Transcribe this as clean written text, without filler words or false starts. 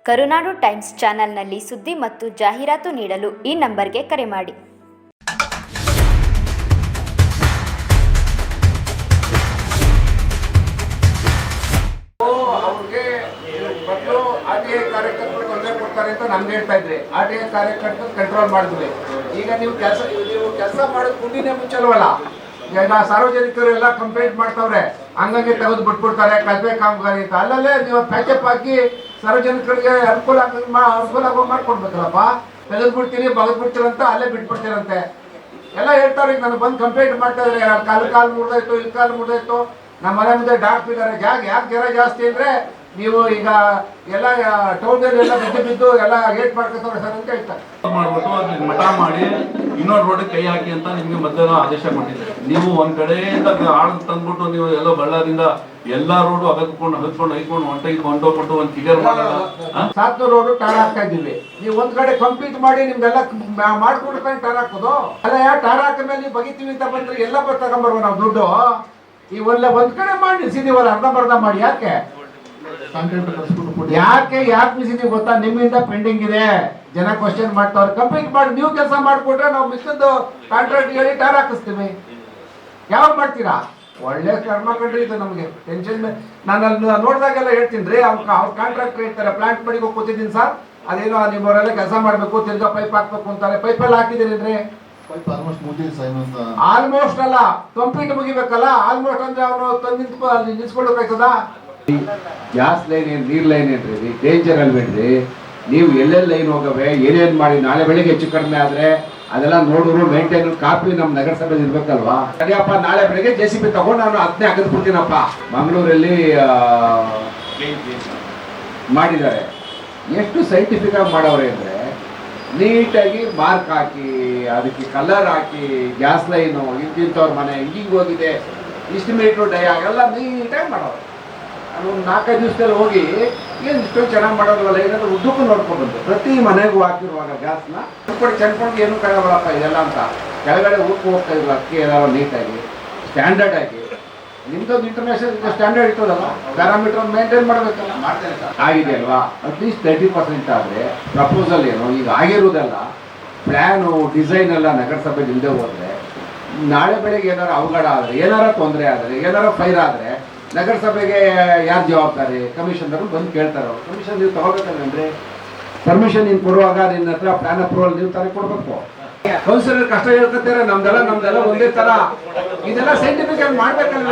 ಕರುನಾಡು times ಚಾನೆಲ್ನಲ್ಲಿ ಸುದ್ದಿ ಮತ್ತು ಜಾಹೀರಾತು ನೀಡಲು ಈ ನಂಬರ್ಗೆ ಕರೆ ಮಾಡಿ. ಅವ್ರಿಗೆ ಮೊದಲು ಆರ್ಟಿಐ ಕಾರ್ಯಕರ್ತರು ತೊಂದರೆ ಕೊಡ್ತಾರೆ ಅಂತ ನಮ್ಗೆ ಹೇಳ್ತಾ ಇದ್ರಿ. ಆರ್ಟಿಐ ಕಾರ್ಯಕರ್ತರು ಕಂಟ್ರೋಲ್ ಮಾಡಿದ್ವಿ. ಈಗ ನೀವು ಕೆಲಸ ಮಾಡೋದು ಗುಂಡಿನೇ ಮುಚ್ಚಲ್ವಲ್ಲ. ಈಗ ಸಾರ್ವಜನಿಕರು ಎಲ್ಲ ಕಂಪ್ಲೇಂಟ್ ಮಾಡ್ತಾವ್ರೆ, ಹಂಗಾಗಿ ತೆಗೆದು ಬಿಟ್ಬಿಡ್ತಾರೆ ಕಲ್ಪೆ ಕಾಮಗಾರಿ ಅಂತ. ಅಲ್ಲಲ್ಲೇ ನೀವು ಪ್ಯಾಚಪ್ ಹಾಕಿ ಸಾರ್ವಜನಿಕರಿಗೆ ಅನುಕೂಲ ಆಗೋ ಮಾಡ್ಕೊಡ್ಬೇಕಲ್ಲಪ್ಪ. ತೆಗೆದು ಬಿಡ್ತೀರಿ, ಬಗದ್ ಬಿಡ್ತೀರಂತ ಅಲ್ಲೇ ಬಿಟ್ಬಿಡ್ತೀರಂತೆ ಎಲ್ಲ ಹೇಳ್ತಾರೆ. ಈಗ ನಾನು ಬಂದು ಕಂಪ್ಲೇಂಟ್ ಮಾಡ್ತಾ ಇದ್ದಾರೆ, ಕಾಲು ಮುರಿದಾಯ್ತು, ಇಲ್ಲಿ ಕಾಲು ಮುರಿದಾಯ್ತು, ನಮ್ಮ ಮನೆ ಮುಂದೆ ಡಾಕ್ಟರ್ ಇದ್ದಾರೆ. ಯಾಕೆ ಜ್ವರ ಜಾಸ್ತಿ ಅಂದರೆ ನೀವು ಈಗ ಎಲ್ಲ ಟೌನಲ್ಲಿ ಎಲ್ಲ ಬಿದ್ದು ಎಲ್ಲ ಏಟ್ ಮಾಡ್ಕೊತಾರೆ ಸರ್ ಅಂತ ಹೇಳ್ತಾರೆ. ಮಾಡ್ಬಿಟ್ಟು ಅದನ್ನ ಮಠ ಮಾಡಿ ಇನ್ನೊಂದು ರೋಡ್ ಕೈ ಹಾಕಿ ಅಂತ ನಿಮ್ಗೆ ಮೊದಲು ಆದೇಶ ಮಾಡಿದ್ದಾರೆ. ನೀವು ಒಂದ್ ಕಡೆಯಿಂದ ಆಳು ತಂದ್ಬಿಟ್ಟು ನೀವು ಎಲ್ಲೋ ಬಳ್ಳಾರಿಂದ ಎಲ್ಲಾ ರೋಡು ಹತ್ಕೊಂಡು ಹೈಕೊಂಡು ಹೊಂಟೋಗ್ಬಿಟ್ಟು ಒಂದ್ ಫಿಗರ್ ಮಾಡಲ್ಲ. 700 ರೋಡ್ ಟಾರ್ ಹಾಕ್ತಾ ಇದ್ದೀವಿ. ನೀವು ಒಂದ್ ಕಡೆ ಕಂಪ್ಲೀಟ್ ಮಾಡಿ ನಿಮ್ದೆಲ್ಲ ಮಾಡ್ಕೊಂಡು ಟಾರ್ ಹಾಕೋದು ಅಲ್ಲ. ಟಾರ್ ಹಾಕಿದ್ಮೇಲೆ ನೀವು ಬಗಿತೀವಿ ಅಂತ ಬಂದ್ರೆ ಎಲ್ಲ ತಗೊಂಬರ್ವ ನಾವು ದುಡ್ಡು. ಈ ಒಂದ್ ಕಡೆ ಮಾಡಿ ನಿಲ್ಸಿದೀವಲ್ಲ, ಅರ್ಧಂಬರ್ಧ ಮಾಡಿ. ಯಾಕೆ ನಿಲ್ಸಿದೀವಿ ಗೊತ್ತಾ? ನಿಮ್ಮಿಂದ ಪೆಂಡಿಂಗ್ ಇದೆ, ಜನ ಕ್ವಶನ್ ಮಾಡ್ತಾವ್ರೆ. ಕಂಪ್ಲೀಟ್ ಮಾಡಿ ನೀವು ಕೆಲಸ ಮಾಡ್ಕೊಟ್ರೆ ನಾವು ಮಿಕ್ಕದ್ದು ಕಾಂಟ್ರಾಕ್ಟ್ ಹೇಳಿ ಟಾರ್ ಹಾಕಿಸ್ತೀವಿ. ಯಾವಾಗ ಮಾಡ್ತೀರಾ? ಒಳ್ಳೆ ಕರ್ಮ ಕಂಡ್ರಿ ಇದು ನಮಗೆ. ಟೆನ್ಷನ್ ನಾನು ಅಲ್ಲಿ ನೋಡಿದಾಗೆಲ್ಲ ಹೇಳ್ತೀನಿ ರೀ, ಅವ್ರ ಕಾಂಟ್ರಾಕ್ಟರ್ ಹೇಳ್ತಾರೆ ಪ್ಲಾಂಟ್ ಮಡಿಗೆ ಹೋಗಿ ಕೂತಿದ್ದೀನಿ ಸರ್, ಅದೇನೋ ನಿಮ್ಮವರೆಲ್ಲ ಕೆಲಸ ಮಾಡಬೇಕು, ತಿರ್ಗಾ ಪೈಪ್ ಹಾಕ್ಬೇಕು ಅಂತಾರೆ. ಪೈಪೆಲ್ಲ ಹಾಕಿದ್ದೀರಿ? ಆಲ್ಮೋಸ್ಟ್ ಅಲ್ಲ, ಕಂಪ್ಲೀಟ್ ಮುಗಿಬೇಕಲ್ಲ. ಆಲ್ಮೋಸ್ಟ್ ಅಂದ್ರೆ ಅವನು ತಂದು ನಿಲ್ಸ್ಕೊಳ್ಬೇಕಾಯ್ತದ. ಗ್ಯಾಸ್ ಲೈನ್ ಏನ್, ನೀರ್ ಲೈನ್ ಏನ್ರಿ ಡೇಂಜರ್ ಅಲ್ವೇನ್ರಿ? ನೀವು ಎಲ್ಲೆಲ್ಲಿ ಲೈನ್ ಹೋಗವೆ, ಏನೇನ್ ಮಾಡಿ ನಾಳೆ ಬೆಳಿಗ್ಗೆ ಹೆಚ್ಚು ಕಡಿಮೆ ಆದ್ರೆ ಅದೆಲ್ಲ ನೋಡಿದ್ರು ಮೇಂಟೈನ್ ಕಾಪಿ ನಮ್ಮ ನಗರಸಭೆಯಲ್ಲಿ ಇರ್ಬೇಕಲ್ವಾ? ಸರಿಯಪ್ಪ, ನಾಳೆ ಬೆಳಿಗ್ಗೆ JCB ತಗೊಂಡು ನಾನು ಅದನ್ನೇ ಹಾಕಿದ್ಬಿಡ್ತೀನಪ್ಪ. ಮಂಗಳೂರಲ್ಲಿ ಮಾಡಿದ್ದಾರೆ. ಎಷ್ಟು ಸೈಂಟಿಫಿಕ್ ಆಗಿ ಮಾಡವ್ರೆ ಅಂದ್ರೆ, ನೀಟಾಗಿ ಮಾರ್ಕ್ ಹಾಕಿ, ಅದಕ್ಕೆ ಕಲರ್ ಹಾಕಿ, ಗ್ಯಾಸ್ ಲೈನು ಇಂತಿಂತವ್ರ ಮನೆ ಹಿಂಗಿಂಗ್ ಹೋಗಿದೆ, ಇಷ್ಟು ಮೀಟ್ರು ಡಯಾ ಎಲ್ಲ ನೀಟಾಗಿ ಮಾಡೋರು. ನಾನು 4-5 ದಿವಸದಲ್ಲಿ ಹೋಗಿ ಏನು ಇಷ್ಟೊಂದು ಚೆನ್ನಾಗಿ ಮಾಡೋದಲ್ಲ, ಏನಾದ್ರು ಉದ್ದಕ್ಕೂ ನೋಡ್ಕೊಂಡು ಪ್ರತಿ ಮನೆಗೂ ಹಾಕಿರುವಾಗ ಗ್ಯಾಸ್ನ ಚೆನ್ಕೊಂಡು ಏನು ಕಳವಳಪ್ಪ ಇದೆಲ್ಲ ಅಂತ ಕೆಳಗಡೆ ಉಪ್ಪು ಹೋಗ್ತಾ ಇದ್ರು. ಅಕ್ಕಿ ಎಲ್ಲ ನೀಟಾಗಿ ಸ್ಟ್ಯಾಂಡರ್ಡ್ ಆಗಿ, ನಿಮ್ದೊಂದು ಇಂಟರ್ನ್ಯಾಷನಲ್ ಸ್ಟ್ಯಾಂಡರ್ಡ್ ಇರ್ತದಲ್ಲ, ಪ್ಯಾರಾಮೀಟರ್ ಮೇಂಟೈನ್ ಮಾಡಬೇಕಲ್ಲ. ಆಗಿದೆ ಅಲ್ವಾ? ಅಟ್ಲೀಸ್ಟ್ 30% ಆದರೆ ಪ್ರಪೋಸಲ್ ಏನು ಈಗ ಆಗಿರೋದೆಲ್ಲ ಪ್ಲ್ಯಾನು ಡಿಸೈನ್ ಎಲ್ಲ ನಗರಸಭೆ ಇಲ್ಲದೆ ಹೋದರೆ, ನಾಳೆ ಬೆಳಗ್ಗೆ ಏನಾರು ಅವಘಡ ಆದರೆ, ಏನಾರ ತೊಂದರೆ ಆದರೆ, ಏನಾರ ಫೈರ್ ಆದರೆ ನಗರಸಭೆಗೆ ಯಾರು ಜವಾಬ್ದಾರಿ? ಕಮಿಷನರು ಬಂದು ಕೇಳ್ತಾರೆ. ಅವ್ರು ಕಮಿಷನ್ ನೀವು ತಗೋಬೇಕಂದ್ರೆ ಪರ್ಮಿಷನ್ ನೀನು ಕೊಡುವಾಗ ನಿನ್ನ ಹತ್ರ ಪ್ಲಾನ್ ಅಪ್ರೂವಲ್ ನೀವು ತಾನೇ ಕೊಡ್ಬೇಕು. ಕೌನ್ಸಿಲರ್ ಕಷ್ಟ ಹೇಳ್ಕೊತಾರೆ, ನಮ್ದೆಲ್ಲ ಒಂದೇ ತರ. ಇದೆಲ್ಲ ಸೈಂಟಿಫಿಕ್ ಆಗಿ ಮಾಡ್ಬೇಕಲ್ಲ.